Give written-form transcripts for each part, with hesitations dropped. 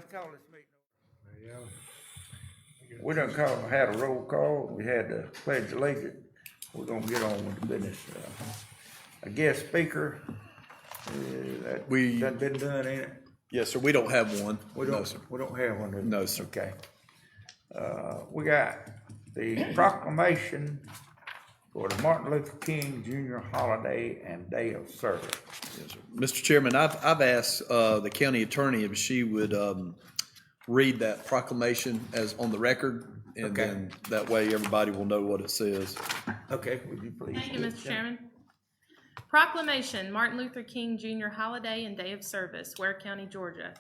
let's call this meeting. We done had a roll call, we had the pledge of allegiance, we're gonna get on with the business. A guest speaker, that been done, ain't it? Yes, sir. We don't have one. We don't, No, sir. we don't have one. No, sir. Okay. We got the proclamation for the Martin Luther King Jr. holiday and day of service. Yes, sir. Mr. Chairman, I've asked the county attorney if she would read that proclamation as on the record, and then that way everybody will know what it says. Okay, would you please? Thank you, Mr. Chairman. Proclamation, Martin Luther King Jr. Holiday and Day of Service, Ware County, Georgia.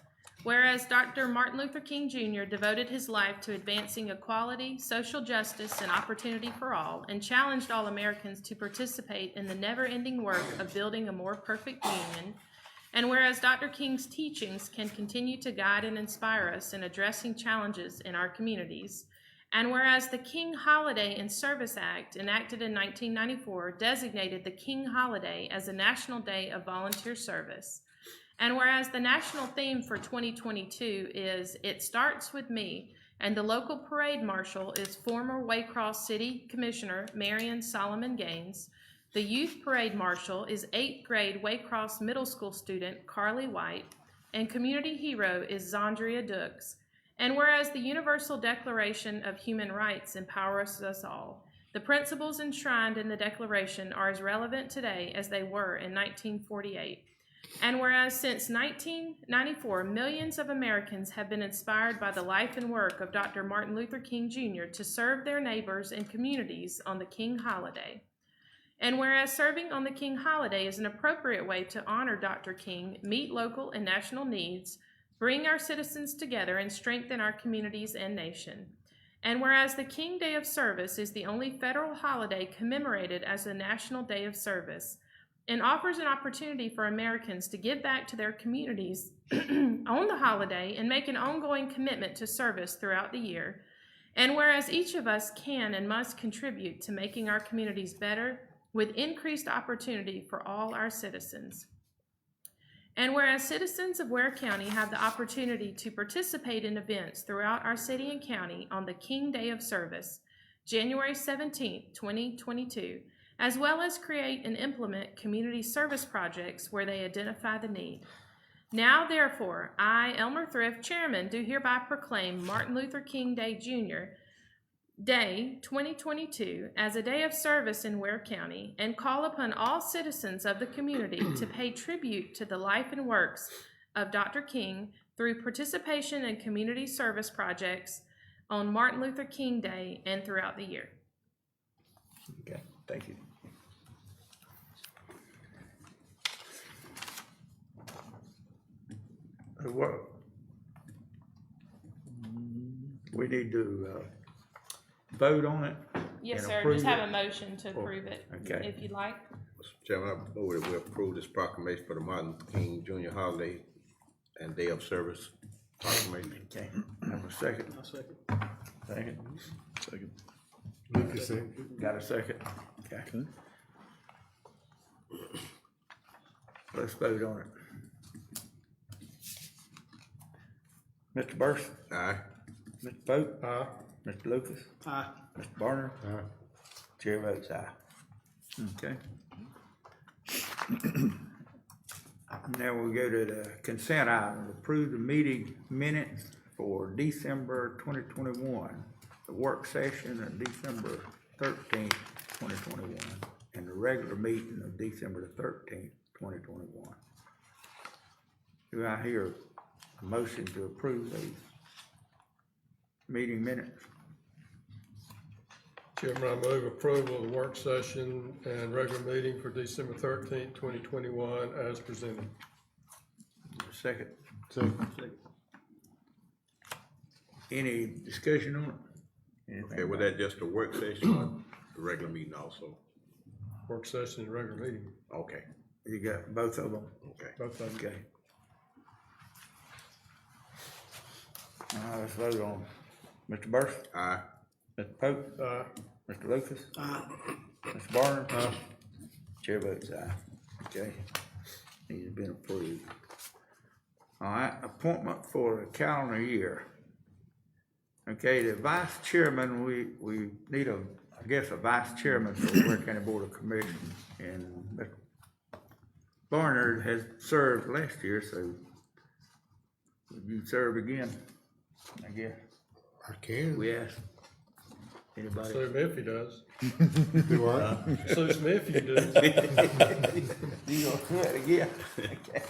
Whereas Dr. Martin Luther King Jr. devoted his life to advancing equality, social justice, and opportunity for all, and challenged all Americans to participate in the never-ending work of building a more perfect union, and whereas Dr. King's teachings can continue to guide and inspire us in addressing challenges in our communities, and whereas the King Holiday and Service Act, enacted in 1994, designated the King Holiday as a national day of volunteer service, and whereas the national theme for 2022 is It Starts With Me, and the local parade marshal is former Waycross City Commissioner Marion Solomon Gaines, the youth parade marshal is 8th grade Waycross Middle School student Carly White, and community hero is Zandria Dukes. And whereas the Universal Declaration of Human Rights empowers us all, the principles enshrined in the Declaration are as relevant today as they were in 1948. And whereas since 1994, millions of Americans have been inspired by the life and work of Dr. Martin Luther King Jr. to serve their neighbors and communities on the King Holiday. And whereas serving on the King Holiday is an appropriate way to honor Dr. King, meet local and national needs, bring our citizens together, and strengthen our communities and nation. And whereas the King Day of Service is the only federal holiday commemorated as a National Day of Service, and offers an opportunity for Americans to give back to their communities on the holiday and make an ongoing commitment to service throughout the year. And whereas each of us can and must contribute to making our communities better with increased opportunity for all our citizens. And whereas citizens of Ware County have the opportunity to participate in events throughout our city and county on the King Day of Service, January 17, 2022, as well as create and implement community service projects where they identify the need. Now, therefore, I, Elmer Thrift, Chairman, do hereby proclaim Martin Luther King Day Jr. Day 2022 as a day of service in Ware County, and call upon all citizens of the community to pay tribute to the life and works of Dr. King through participation in community service projects on Martin Luther King Day and throughout the year. Okay, thank you. What we need to vote on it? Yes, and sir. approve Just have it? a motion to approve it, Okay. if you'd like. Mr. Chairman, I move that we approve this proclamation for the Martin Luther King Jr. holiday and day of service proclamation. Okay, have a second? I'll second. Second. Lucas second. Got a second? Okay. Let's vote on it. Mr. Burson? Aye. Mr. Pope? Aye. Mr. Lucas? Aye. Mr. Barner? Aye. Chair votes aye. Okay. Now we'll go to the consent item. Approve the meeting minutes for December 2021, the work session of December 13th, 2021, and the regular meeting of December the 13th, 2021. Do I hear a motion to approve these meeting minutes? Chairman, I move approval of the work session and regular meeting for December 13th, 2021 as presented. Second. Second. Any discussion on it? Anything Okay, was about that just a work session or the regular meeting also? Work session and regular meeting, Okay, it? You got both of them? okay. both of them. Okay. Let's vote on Mr. Burson, Aye. Mr. Pope, Aye. Mr. Lucas, Mr. Barner. Chair votes aye. Okay, these have been approved. All right, appointment for a calendar year. Okay, the vice chairman, we need a vice chairman for the Ware County Board of Commissioners. And Mr. Barnard has served last year, so would you serve again? I guess. I can. We asked anybody. Suits me if he does. Do I? Suits me if you do. You gonna do it again? Okay.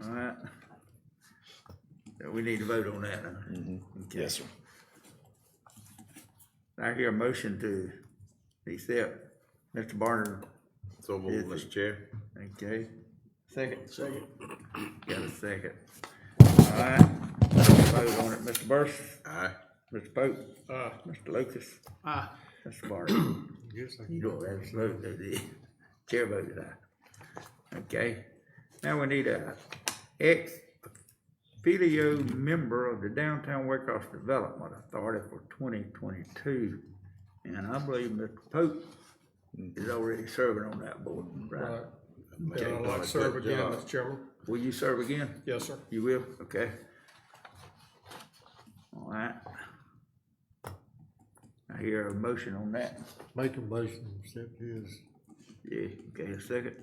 All right. So we need to vote on that, huh? Okay. Yes, sir. I hear a motion to accept Mr. Barnard. So move, Mr. Chair. Okay. Second? Second. Got a second. All right. Vote on it. Mr. Burris? Aye. Mr. Pope? Aye. Mr. Lucas? Aye. Mr. Barnard? Yes, I You don't have to vote, do you? Chair voted aye. Okay. Now we need a ex-officio member of the Downtown Waycross Development Authority for 2022. And I believe Mr. Pope is already serving on that board, right? Right. Okay, And I'd like doing to a serve good again, job. Mr. Chairman. Will you serve again? Yes, sir. You will? Okay. All right. I hear a motion on that. make a motion, to accept his. Yeah, okay, a second.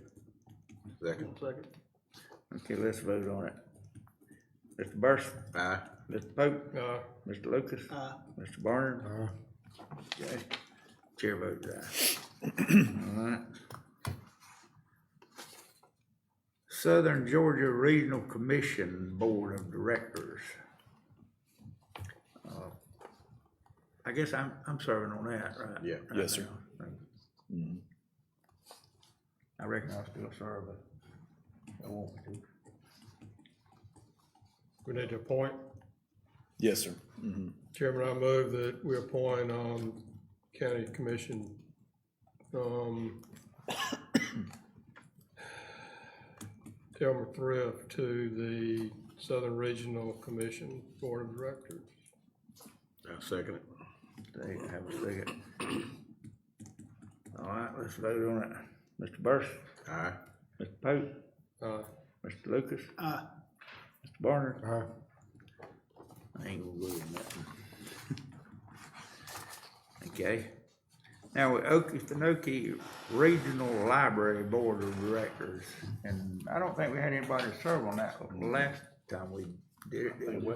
Second. Okay, let's vote on it. Mr. Burris? Aye. Mr. Pope? Aye. Mr. Lucas? Mr. Barnard? Okay. Chair votes aye. All right. Southern Georgia Regional Commission Board of Directors. I guess I'm serving on that, right? Yeah. Right Yes, sir. now. I reckon I'll still serve, but I won't to. We need to appoint. Yes, sir. Chairman, I move that we appoint, county commission, Elmer Thrift to the Southern Regional Commission Board of Directors. I'll second it. They have a second. All right, let's vote on it. Mr. Burris? Aye. Mr. Pope? Aye. Mr. Lucas? Mr. Barnard? I ain't gonna go on that one. Okay. Now, with Okefenokee Regional Library Board of Directors, and I don't think we had anybody serve on that last time we did it, did we?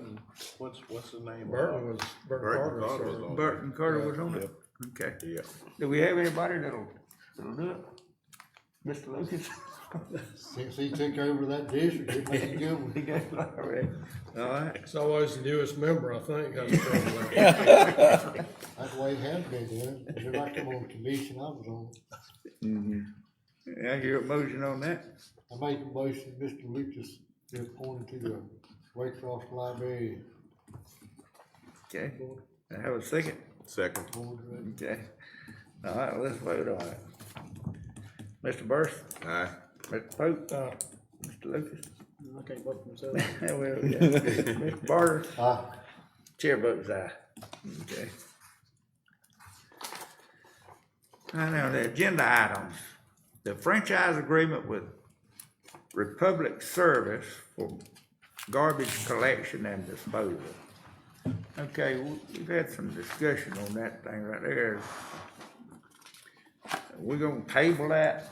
What's his name? Burton Carter. Carter was sir. on. Burton Carter was on it? Okay. Yeah. Do we have anybody that'll do it? Mr. Lucas? Since he took over that district, it made a good He one. got it already. All right. It's always the newest member, I think, has a problem with that. That's the way it has been done. Whenever I come on the commission, I was on. I hear a motion on that. I make a motion, Mr. Lucas be appointed to the Waycross Library Okay. I have a second. Second. Board of Directors. Okay. All right, let's vote on it. Mr. Burris? Aye. Mr. Pope? Aye. Mr. Lucas? I can't vote for myself. Well, yeah. Mr. Barter? Aye. Chair votes aye. Okay. Now, the agenda items. The franchise agreement with Republic Service for garbage collection and disposal. Okay, we've had some discussion on that thing right there. We're gonna table that?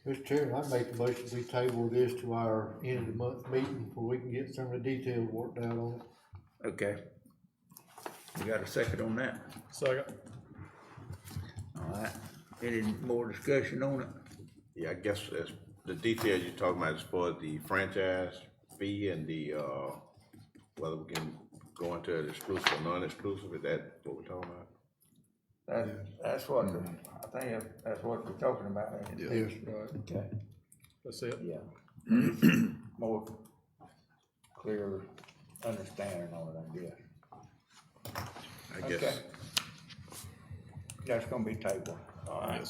Mr. Chairman, I make a motion we table this to our end of the month meeting before we can get some of the details worked out on it. Okay. You got a second on that? Second. All right. Any more discussion on it? Yeah, I guess as the details you're talking about as far as the franchise fee and the, whether we can go into an exclusive or non-exclusive, is that what we're talking about? That's what, I think that's what we're talking about. ain't it? Yes. Right, Okay. that's it. Yeah. More clear understanding on it, I guess. I guess. Okay. That's gonna be tabled. All right.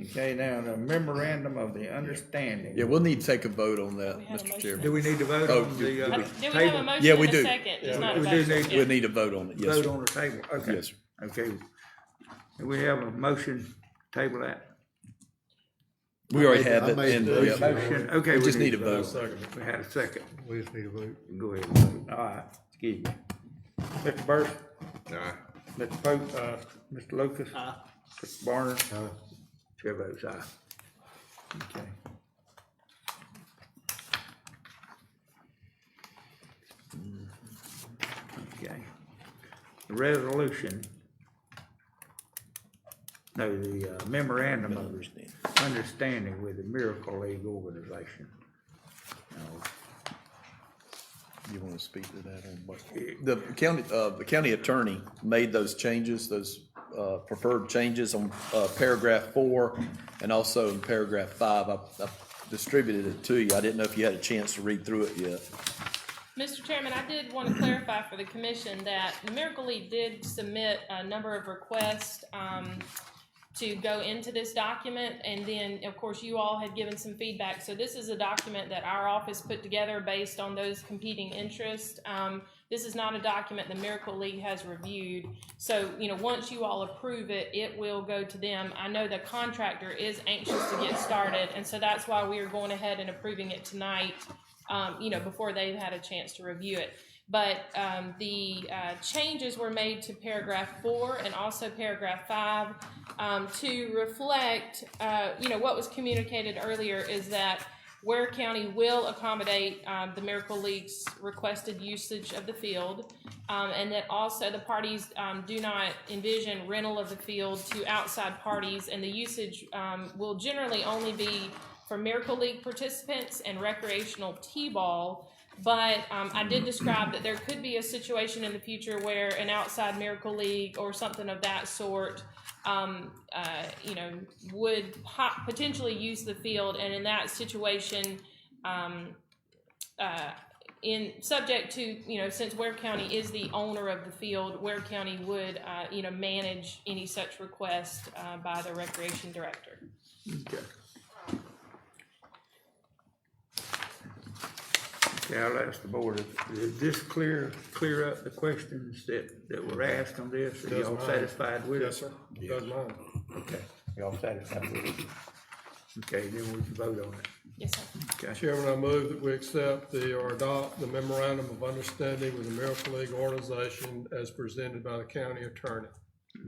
Okay, now the memorandum of the understanding. Yeah, we'll need to take a vote on that, We have a Mr. motion. Do Chairman. we need to vote Oh, on do- the do Do we have a table? motion Yeah, we and a do. second? It's not a We vote. do need to- We'll need to vote on it, yes, Vote sir. on the table, okay. Yes, sir. Okay. Do we have a motion to table that? We already I have it, made and the yep, Motion, okay. we just need a I'll vote. second it. We had a second. We just need a vote. Go ahead and vote. All right, excuse me. Mr. Burris, Aye. Mr. Pope, Mr. Lucas. Mr. Barner, Aye. chair votes aye. Okay. Okay. The resolution, no, the memorandum of understanding with the Miracle League organization. Now, You want to speak to that on what? The county attorney made those changes, those, preferred changes on, paragraph 4 and also in paragraph 5. I distributed it to you. I didn't know if you had a chance to read through it yet. Mr. Chairman, I did want to clarify for the commission that the Miracle League did submit a number of requests to go into this document, and then, of course, you all had given some feedback. So this is a document that our office put together based on those competing interests. This is not a document the Miracle League has reviewed. So, once you all approve it, it will go to them. I know the contractor is anxious to get started, and so that's why we are going ahead and approving it tonight, before they've had a chance to review it. But the changes were made to paragraph 4 and also paragraph 5 to reflect, what was communicated earlier is that Ware County will accommodate the Miracle League's requested usage of the field, and that also the parties do not envision rental of the field to outside parties, and the usage will generally only be for Miracle League participants and recreational T-ball. But I did describe that there could be a situation in the future where an outside Miracle League or something of that sort, would potentially use the field, and in that situation, in subject to, since Ware County is the owner of the field, Ware County would, manage any such request by the recreation director. Okay. Okay, I'll ask the board, did this clear up the questions that were asked on this? Are Does y'all mine. satisfied with it? Yes, sir. Does mine. Okay, y'all satisfied with it? Okay, then we can vote on it. Yes, sir. Okay, Chairman, I move that we accept or adopt the memorandum of understanding with the Miracle League organization as presented by the county attorney.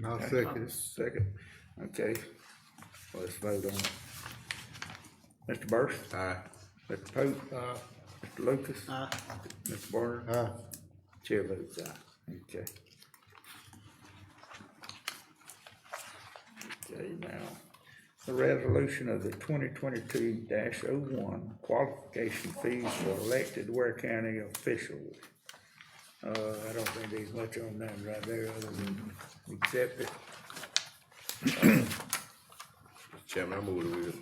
I'll second it. second. Okay, well, let's vote on it. Mr. Burris? Aye. Mr. Pope? Mr. Lucas? Mr. Barner? Aye. Chair votes aye. Okay. Okay, now, the resolution of the 2022-01 qualification fees for elected Ware County officials. I don't think there's much on that right there other than accept it. Chairman, I move that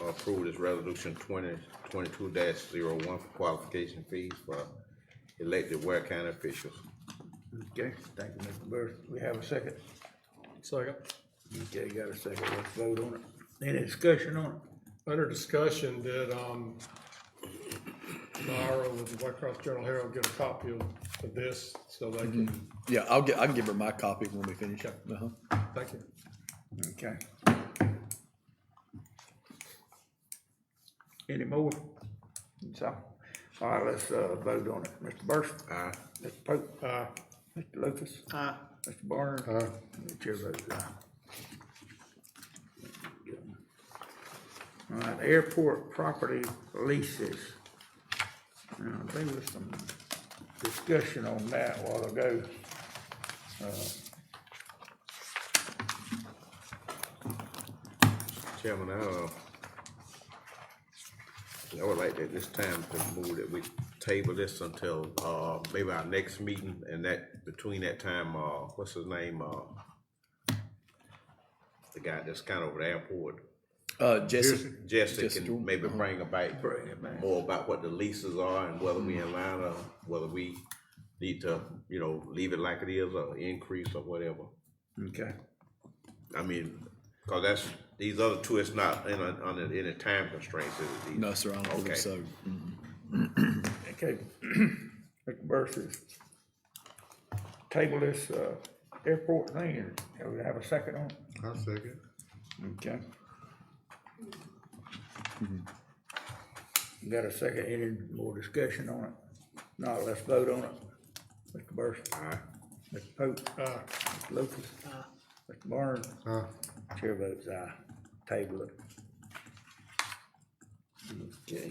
we approve this resolution 2022-01 for qualification fees for elected Ware County officials. Okay, thank you, Mr. Burris. We have a second? Second. Okay, got a second. Let's vote on it. Any discussion on it? Under discussion, did, Myra with the White Cross Journal Herald get a copy of this so they can, Yeah, I can give her my copy when we finish. Okay. Uh-huh. thank you. Okay. Any more? So, all right, let's, vote on it. Mr. Burris? Aye. Mr. Pope? Mr. Lucas? Mr. Barnes? Aye. The chair votes aye. All right, airport property leases. Now, there was some discussion on that a while ago. Chairman, I would like at this time to move that we table this until, maybe our next meeting, and that, between that time, what's his name, the guy that's kind of over the airport, Jesse. Jesse Jesse can Jordan. maybe bring about Bring it back. more about what the leases are and whether we in line or whether we need to, leave it like it is or increase or whatever. Okay. I mean, cause these other two, it's not under any time constraints, is it? No, sir, I don't believe Okay. so. Okay, Mr. Burris, table this, airport thing, and we have a second on it? I'll second. Okay. Got a second, any more discussion on it? Not, let's vote on it. Mr. Burson? Aye. Mr. Pope? Aye. Mr. Lucas? Aye. Mr. Barnes? Aye. Chair votes aye. Table it. Okay.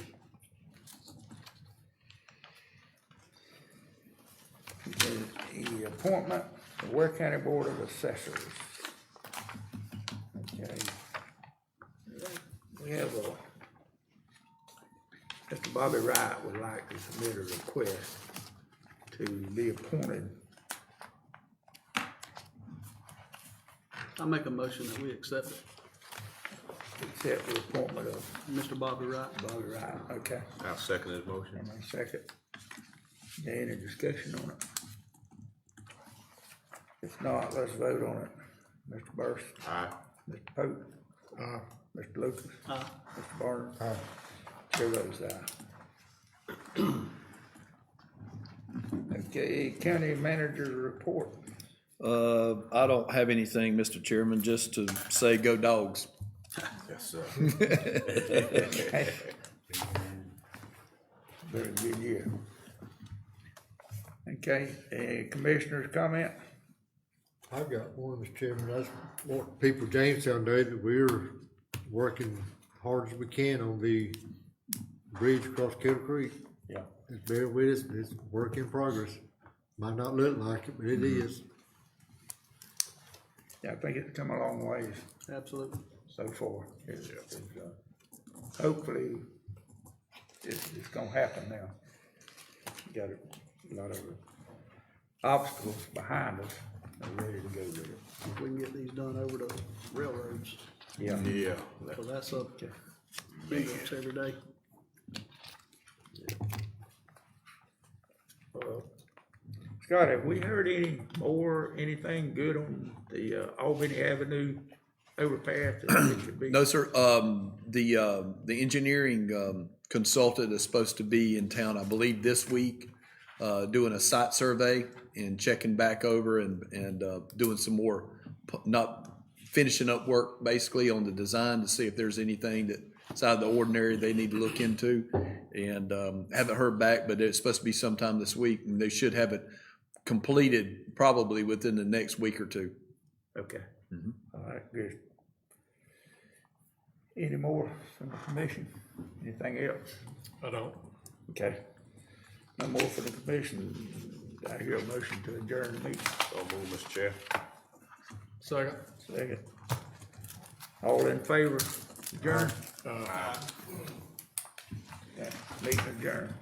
The appointment of Ware County Board of Assessors. Okay. We have Mr. Bobby Wright would like to submit a request to be appointed. I make a motion that we accept it. Accept the appointment of Mr. Bobby Wright. Bobby Wright, okay. I'll second his motion. And a second. Any discussion on it? If not, let's vote on it. Mr. Burris? Aye. Mr. Pope? Aye. Mr. Lucas? Aye. Mr. Barnes? Aye. Chair votes aye. Okay, county manager report. I don't have anything, Mr. Chairman, just to say go dogs. Yes, sir. Okay. Very good year. Okay, commissioners comment? I've got one, Mr. Chairman. I just want people of Jamestown to know that we're working hard as we can on the bridge across Kettle Creek. Yeah. Just bear with us, it's a work in progress. Might not look like it, but it is. Yeah, I think it's come a long ways Absolutely. so far. Hopefully, it's gonna happen now. Got a lot of obstacles behind us, and ready to go with it. If we can get these done over the railroads, Yeah. Yeah. because that's up to big ups every day. Scott, have we heard anything good on the Albany Avenue overpass that it could be? No, sir. The engineering consultant is supposed to be in town, I believe, this week, doing a site survey and checking back over and doing some more, not finishing up work basically on the design to see if there's anything that's out of the ordinary they need to look into. And haven't heard back, but it's supposed to be sometime this week, and they should have it completed probably within the next week or two. Okay. All right, good. Any more from the commission? Anything else? I don't. Okay. No more for the commission. I hear a motion to adjourn the meeting. So move, Mr. Chair. Second. Second. All in favor? Adjourn? Yeah, meeting adjourned.